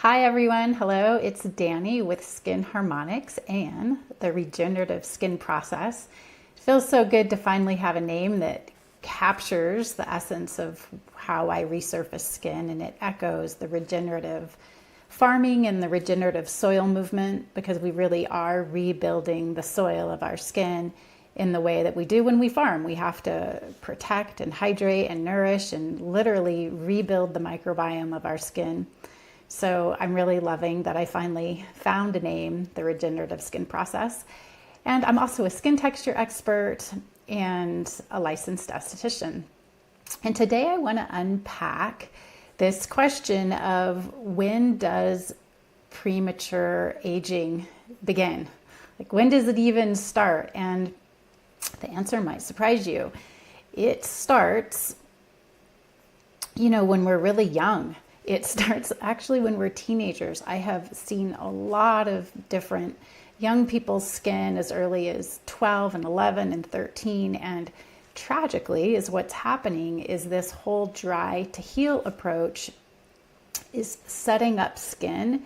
Hi everyone, hello, it's Danny with Skin Harmonics and the regenerative skin process. It feels so good to finally have a name that captures the essence of how I resurface skin, and it echoes the regenerative farming and the regenerative soil movement, because we really are rebuilding the soil of our skin in the way that we do when we farm. We have to protect and hydrate and nourish and literally rebuild the microbiome of our skin. So I'm really loving that I finally found a name, the regenerative skin process. And I'm also a skin texture expert and a licensed esthetician. And today I want to unpack this question of, when does premature aging begin? Like, when does it even start? And the answer might surprise you. It starts, when we're really young. It starts actually when we're teenagers. I have seen a lot of different young people's skin as early as 12 and 11 and 13. And tragically, is what's happening is this whole dry to heal approach is setting up skin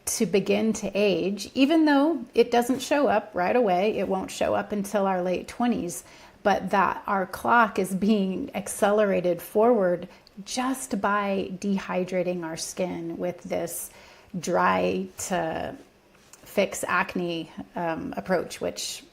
to begin to age, even though it doesn't show up right away. It won't show up until our late 20s, but that our clock is being accelerated forward just by dehydrating our skin with this dry to fix acne approach, which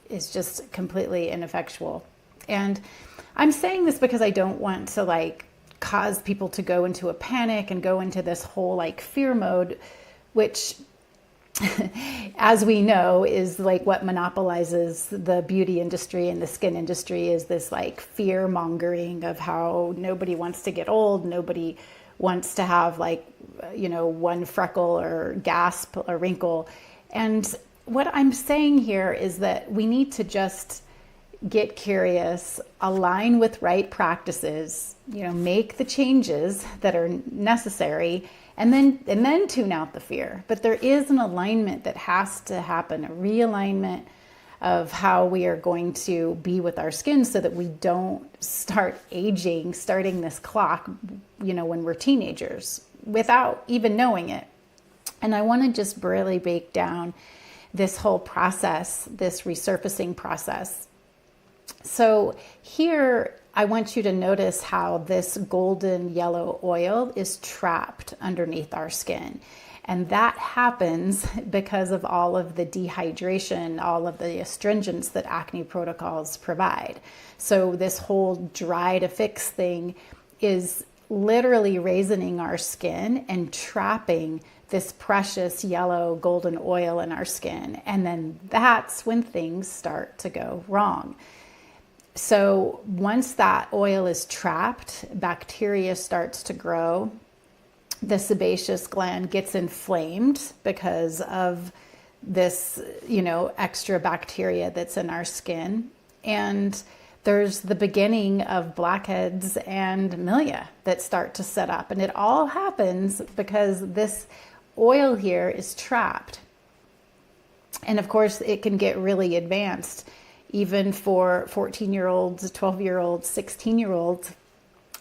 is just completely ineffectual. And I'm saying this because I don't want to cause people to go into a panic and go into this whole fear mode, which as we know is what monopolizes the beauty industry and the skin industry, is this fear mongering of how nobody wants to get old. Nobody wants to have one freckle or gasp or wrinkle. And what I'm saying here is that we need to just get curious, align with right practices, make the changes that are necessary, and then tune out the fear. But there is an alignment that has to happen, a realignment of how we are going to be with our skin, so that we don't start aging, starting this clock, when we're teenagers, without even knowing it. And I want to just really break down this whole process, this resurfacing process. So here, I want you to notice how this golden yellow oil is trapped underneath our skin. And that happens because of all of the dehydration, all of the astringents that acne protocols provide. So this whole dry to fix thing is literally raisioning our skin and trapping this precious yellow golden oil in our skin. And then that's when things start to go wrong. So once that oil is trapped, bacteria starts to grow. The sebaceous gland gets inflamed because of this, extra bacteria that's in our skin. And there's the beginning of blackheads and milia that start to set up. And it all happens because this oil here is trapped. And of course, it can get really advanced, even for 14-year-olds, 12-year-olds, 16-year-olds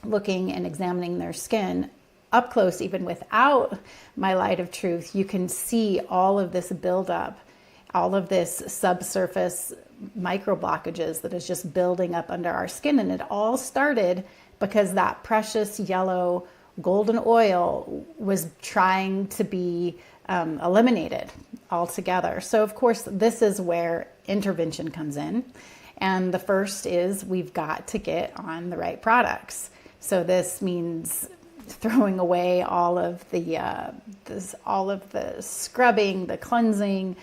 looking and examining their skin up close. Even without my light of truth, you can see all of this buildup, all of this subsurface micro blockages that is just building up under our skin. And it all started because that precious yellow golden oil was trying to be eliminated altogether. So of course, this is where intervention comes in. And the first is, we've got to get on the right products. So this means throwing away all of the scrubbing, the cleansing,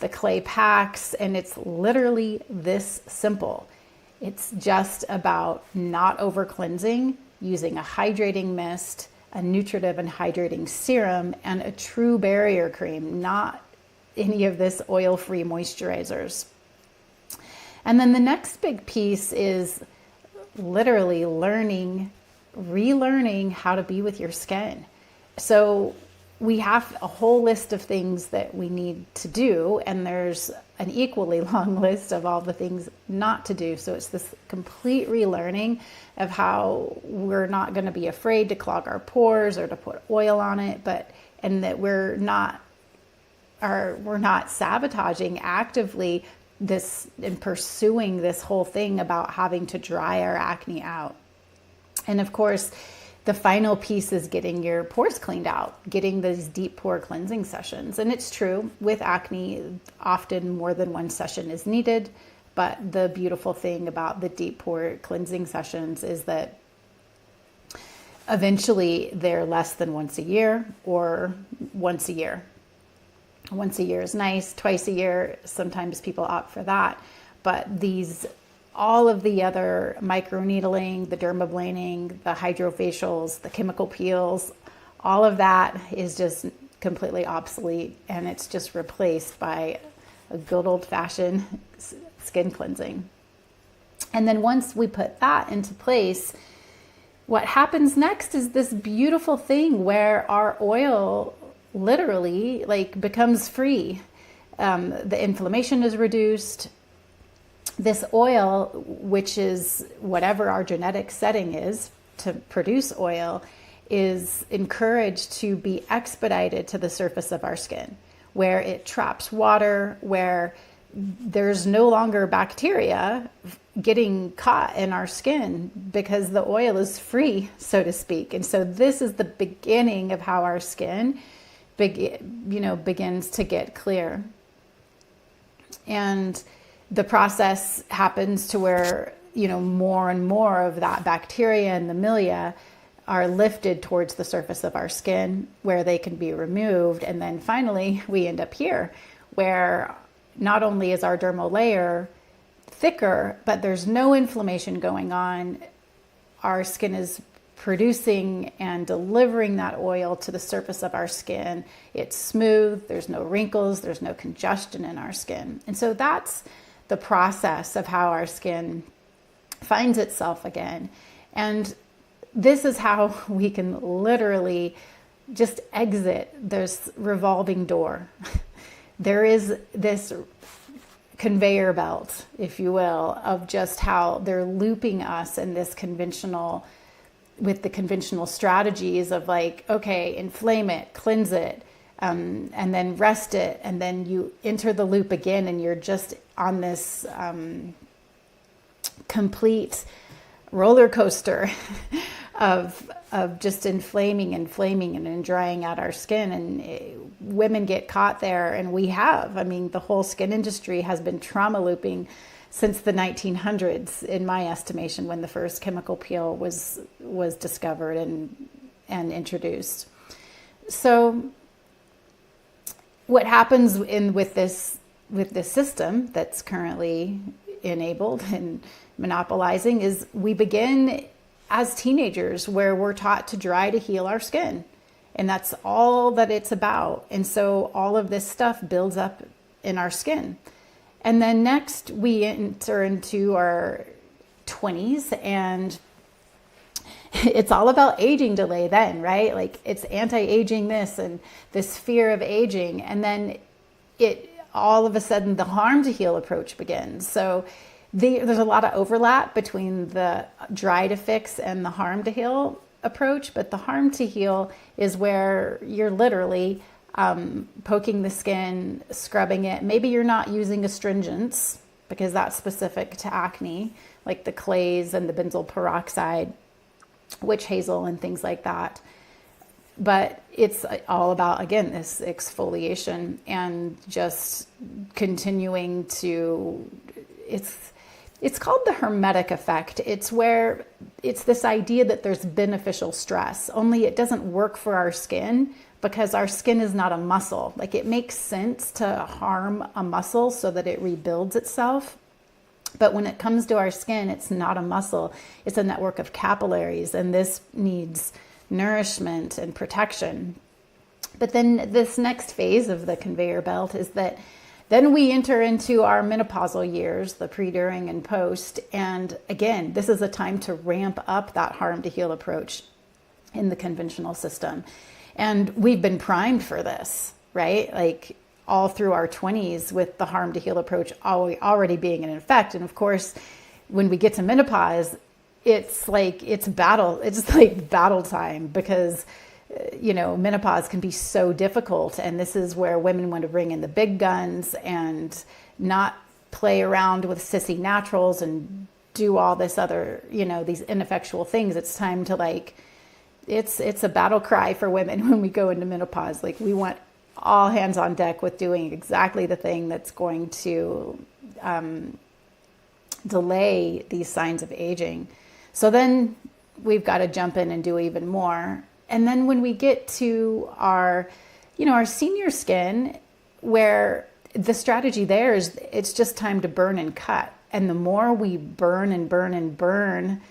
the clay packs. And it's literally this simple. It's just about not over cleansing, using a hydrating mist, a nutritive and hydrating serum, and a true barrier cream, not any of this oil-free moisturizers. And then the next big piece is literally relearning how to be with your skin. So we have a whole list of things that we need to do, and there's an equally long list of all the things not to do. So it's this complete relearning of how we're not going to be afraid to clog our pores or to put oil on it, but and that we're not sabotaging actively this and pursuing this whole thing about having to dry our acne out. And of course, the final piece is getting your pores cleaned out, getting these deep pore cleansing sessions. And it's true, with acne, often more than one session is needed. But the beautiful thing about the deep pore cleansing sessions is that eventually they're less than once a year or once a year. Once a year is nice, twice a year, sometimes people opt for that. But all of the other microneedling, the dermaplaning, the hydrofacials, the chemical peels, all of that is just completely obsolete, and it's just replaced by a good old-fashioned skin cleansing. And then once we put that into place, what happens next is this beautiful thing where our oil literally becomes free. The inflammation is reduced. This oil, which is whatever our genetic setting is to produce oil, is encouraged to be expedited to the surface of our skin, where it traps water, where there's no longer bacteria getting caught in our skin because the oil is free, so to speak. And so this is the beginning of how our skin begins to get clear. And the process happens to where, more and more of that bacteria and the milia are lifted towards the surface of our skin where they can be removed. And then finally, we end up here where not only is our dermal layer thicker, but there's no inflammation going on. Our skin is producing and delivering that oil to the surface of our skin. It's smooth, there's no wrinkles, there's no congestion in our skin. And so that's the process of how our skin finds itself again. And this is how we can literally just exit this revolving door. There is this conveyor belt, if you will, of just how they're looping us in this with the conventional strategies of okay, inflame it, cleanse it, and then rest it, and then you enter the loop again, and you're just on this complete roller coaster of just inflaming and then drying out our skin. And women get caught there, and we have. I mean, the whole skin industry has been trauma looping since the 1900s, in my estimation, when the first chemical peel was discovered and introduced. So what happens with this system that's currently enabled and monopolizing is we begin as teenagers where we're taught to dry to heal our skin. And that's all that it's about. And so all of this stuff builds up in our skin. And then next we enter into our 20s, and it's all about aging delay then, right? It's anti-aging this and this fear of aging. And then all of a sudden the harm to heal approach begins. So there's a lot of overlap between the dry to fix and the harm to heal approach. But the harm to heal is where you're literally poking the skin, scrubbing it. Maybe you're not using astringents because that's specific to acne, like the clays and the benzoyl peroxide, witch hazel and things like that. But it's all about, again, this exfoliation and just continuing to, it's called the hermetic effect. It's where it's this idea that there's beneficial stress, only it doesn't work for our skin because our skin is not a muscle. It makes sense to harm a muscle so that it rebuilds itself. But when it comes to our skin, it's not a muscle. It's a network of capillaries, and this needs nourishment and protection. But then this next phase of the conveyor belt is that then we enter into our menopausal years, the pre, during, and post. And again, this is a time to ramp up that harm to heal approach in the conventional system. And we've been primed for this, right? All through our 20s with the harm to heal approach already being in effect. And of course, when we get to menopause, it's battle time, because menopause can be so difficult. And this is where women want to bring in the big guns and not play around with sissy naturals and do all this other, these ineffectual things. It's time to it's a battle cry for women when we go into menopause. Like, we want all hands on deck with doing exactly the thing that's going to delay these signs of aging. So then we've got to jump in and do even more. And then when we get to our senior skin, where the strategy there is it's just time to burn and cut. And the more we burn and burn and burn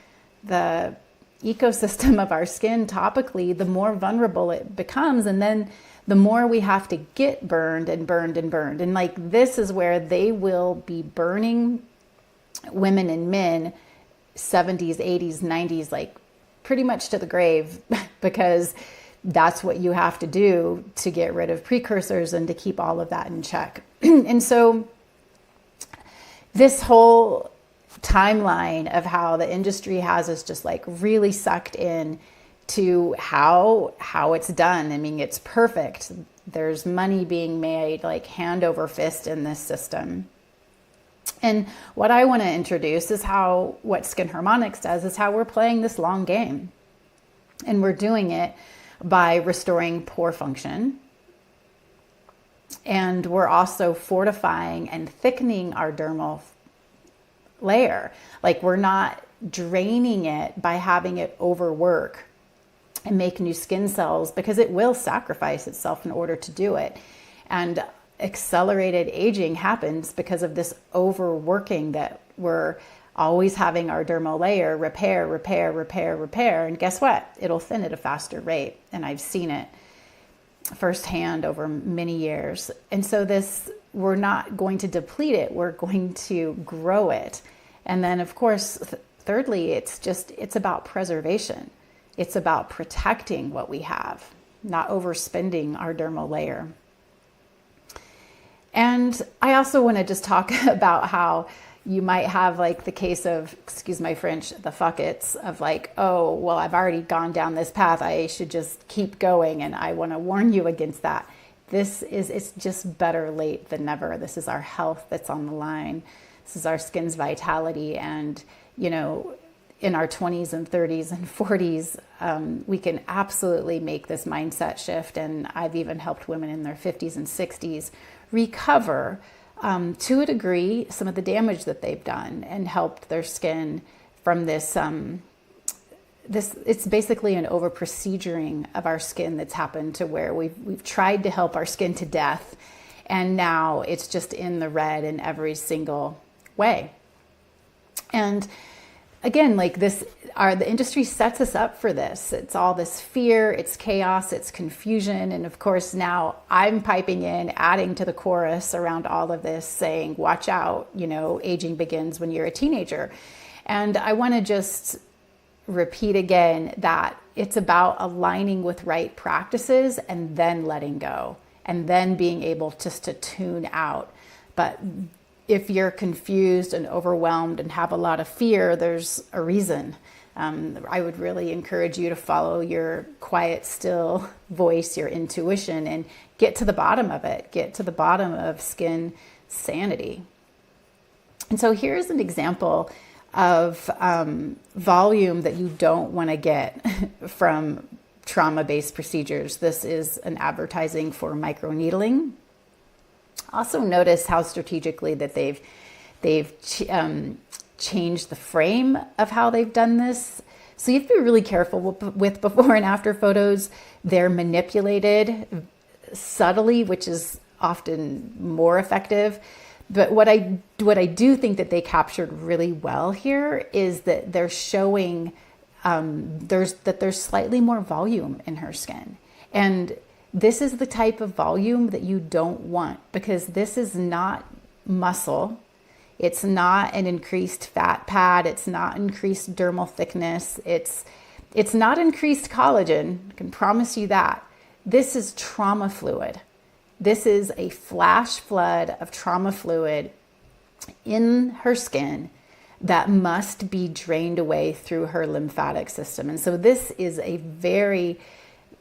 the ecosystem of our skin topically, the more vulnerable it becomes. And then the more we have to get burned and burned and burned. And this is where they will be burning women and men 70s, 80s, 90s, pretty much to the grave, because that's what you have to do to get rid of precursors and to keep all of that in check. And so this whole timeline of how the industry has us just really sucked in to how it's done. I mean, it's perfect. There's money being made hand over fist in this system. And what I want to introduce is what Skin Harmonics does is how we're playing this long game. And we're doing it by restoring pore function. And we're also fortifying and thickening our dermal layer. We're not draining it by having it overwork and make new skin cells, because it will sacrifice itself in order to do it. And accelerated aging happens because of this overworking that we're always having our dermal layer repair. And guess what? It'll thin at a faster rate. And I've seen it firsthand over many years. And so we're not going to deplete it. We're going to grow it. And then, of course, thirdly, it's about preservation. It's about protecting what we have, not overspending our dermal layer. And I also want to just talk about how you might have the case of, excuse my French, the fuckets of oh, well, I've already gone down this path. I should just keep going. And I want to warn you against that. It's just better late than never. This is our health that's on the line. This is our skin's vitality. And, in our 20s and 30s and 40s, we can absolutely make this mindset shift. And I've even helped women in their 50s and 60s recover to a degree some of the damage that they've done, and helped their skin from this. It's basically an over proceduring of our skin that's happened, to where we've tried to help our skin to death, and now it's just in the red in every single way. And again, the industry sets us up for this. It's all this fear, it's chaos, it's confusion. And of course, now I'm piping in, adding to the chorus around all of this, saying, watch out, aging begins when you're a teenager. And I want to just repeat again that it's about aligning with right practices and then letting go, and then being able just to tune out. But if you're confused and overwhelmed and have a lot of fear, there's a reason. I would really encourage you to follow your quiet, still voice, your intuition, and get to the bottom of it. Get to the bottom of skin sanity. And so here's an example of volume that you don't want to get from trauma-based procedures. This is an advertising for microneedling. Also notice how strategically that they've changed the frame of how they've done this. So you have to be really careful with before and after photos. They're manipulated subtly, which is often more effective. But what I do think that they captured really well here is that they're showing there's slightly more volume in her skin. And this is the type of volume that you don't want, because this is not muscle. It's not an increased fat pad. It's not increased dermal thickness. It's not increased collagen. I can promise you that. This is trauma fluid. This is a flash flood of trauma fluid in her skin that must be drained away through her lymphatic system. And so this is a very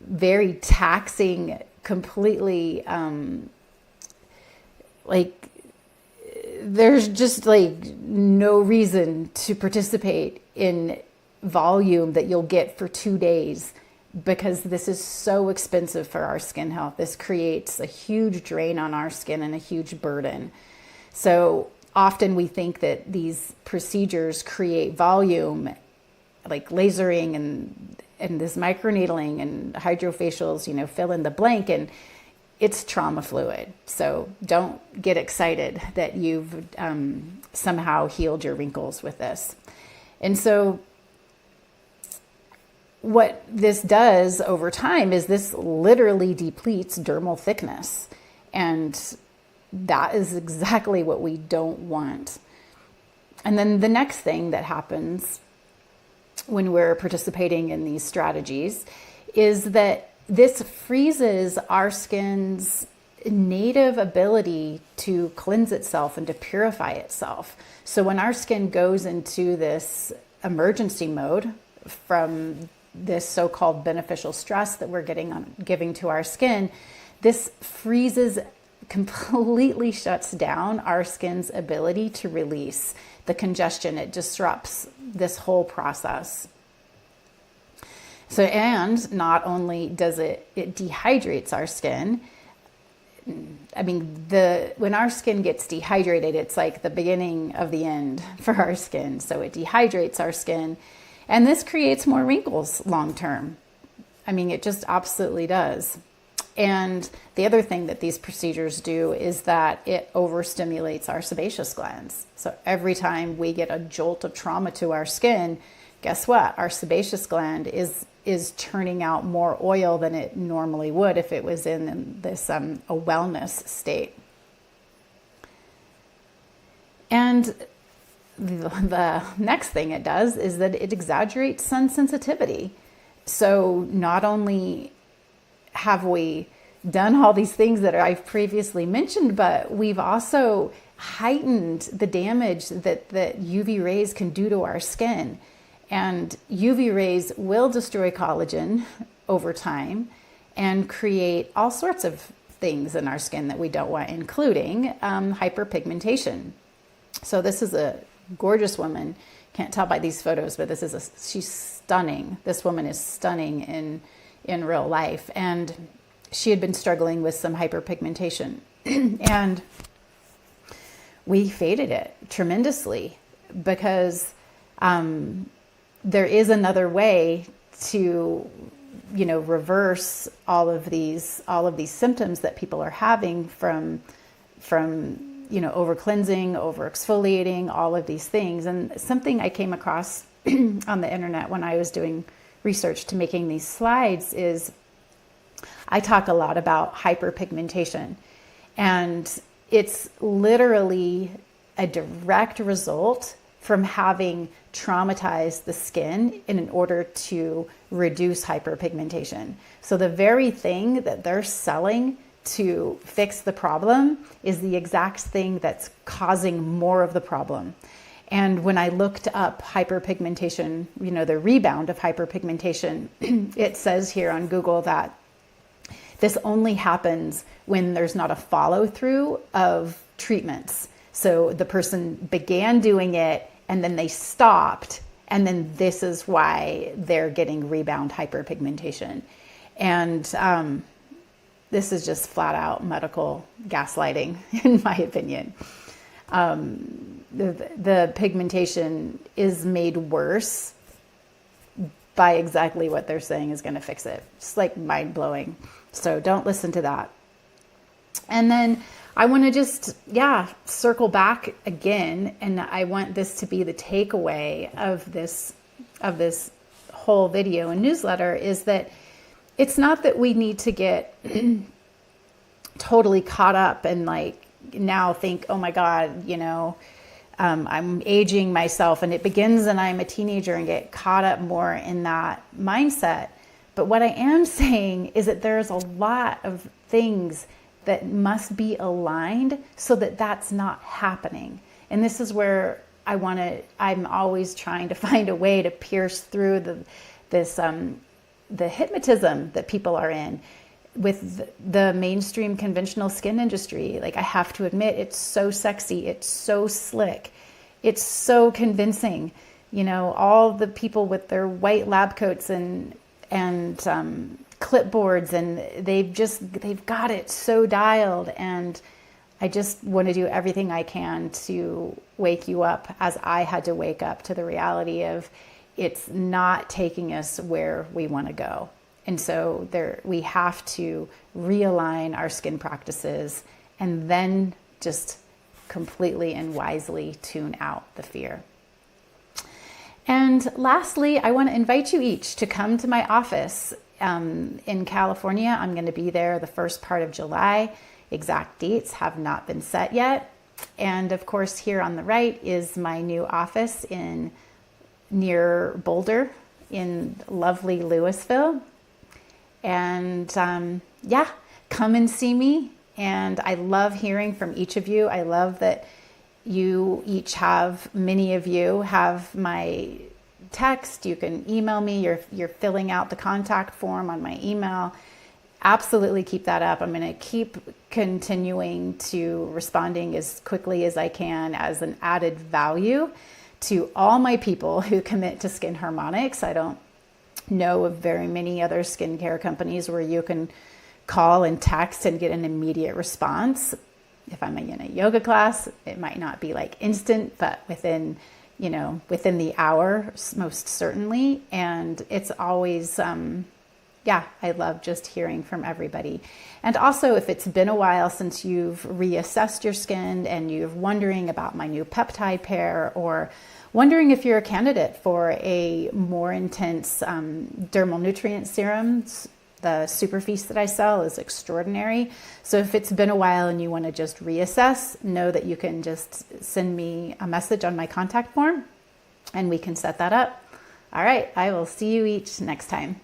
very taxing, completely, like, there's just like no reason to participate in volume that you'll get for 2 days, because this is so expensive for our skin health. This creates a huge drain on our skin and a huge burden. So often we think that these procedures create volume, like lasering and this microneedling and hydrofacials, fill in the blank, and it's trauma fluid. So don't get excited that you've somehow healed your wrinkles with this. And so what this does over time is this literally depletes dermal thickness. And that is exactly what we don't want. And then the next thing that happens when we're participating in these strategies is that this freezes our skin's native ability to cleanse itself and to purify itself. So when our skin goes into this emergency mode from this so-called beneficial stress that we're giving to our skin, this freezes, completely shuts down our skin's ability to release the congestion. It disrupts this whole process. So, and not only does it dehydrates our skin. I mean, when our skin gets dehydrated, it's like the beginning of the end for our skin. So it dehydrates our skin, and this creates more wrinkles long term. I mean, it just absolutely does. And the other thing that these procedures do is that it overstimulates our sebaceous glands. So every time we get a jolt of trauma to our skin, guess what? Our sebaceous gland is churning out more oil than it normally would if it was in this a wellness state. And the next thing it does is that it exaggerates sun sensitivity. So not only have we done all these things that I've previously mentioned, but we've also heightened the damage that UV rays can do to our skin. And UV rays will destroy collagen over time and create all sorts of things in our skin that we don't want, including hyperpigmentation. So this is a gorgeous woman. Can't tell by these photos, but she's stunning. This woman is stunning in real life. And she had been struggling with some hyperpigmentation. And we faded it tremendously because there is another way to, reverse all of these symptoms that people are having from over cleansing, over exfoliating, all of these things. And something I came across on the internet when I was doing research to making these slides is I talk a lot about hyperpigmentation, and it's literally a direct result from having traumatized the skin in order to reduce hyperpigmentation. So the very thing that they're selling to fix the problem is the exact thing that's causing more of the problem. And when I looked up hyperpigmentation, the rebound of hyperpigmentation, it says here on Google that this only happens when there's not a follow-through of treatments. So the person began doing it and then they stopped, and then this is why they're getting rebound hyperpigmentation. And this is just flat out medical gaslighting, in my opinion. The pigmentation is made worse by exactly what they're saying is going to fix it. It's like mind-blowing. So don't listen to that. And then I want to just, circle back again. And I want this to be the takeaway of this whole video and newsletter, is that it's not that we need to get totally caught up and now think, oh my God, I'm aging myself, and it begins and I'm a teenager, and get caught up more in that mindset. But what I am saying is that there's a lot of things that must be aligned so that that's not happening. And this is where I'm always trying to find a way to pierce through this the hypnotism that people are in with the mainstream conventional skin industry. Like, I have to admit, it's so sexy, it's so slick, it's so convincing. You know, all the people with their white lab coats and clipboards, and they've got it so dialed. And I just want to do everything I can to wake you up, as I had to wake up to the reality of it's not taking us where we want to go. And so we have to realign our skin practices and then just completely and wisely tune out the fear. And lastly, I want to invite you each to come to my office in California. I'm going to be there the first part of July. Exact dates have not been set yet. And of course, here on the right is my new office near Boulder in lovely Louisville. And yeah, come and see me. And I love hearing from each of you. I love that many of you have my text. You can email me. You're filling out the contact form on my email. Absolutely keep that up. I'm going to keep continuing to responding as quickly as I can as an added value to all my people who commit to skin harmonics. I don't know of very many other skincare companies where you can call and text and get an immediate response. If I'm in a yoga class, it might not be like instant, but within the hour, most certainly. And it's always, I love just hearing from everybody. And also, if it's been a while since you've reassessed your skin and you're wondering about my new peptide pair, or wondering if you're a candidate for a more intense dermal nutrient serum, the Super Feast that I sell is extraordinary. So if it's been a while and you want to just reassess, know that you can just send me a message on my contact form and we can set that up. All right, I will see you each next time.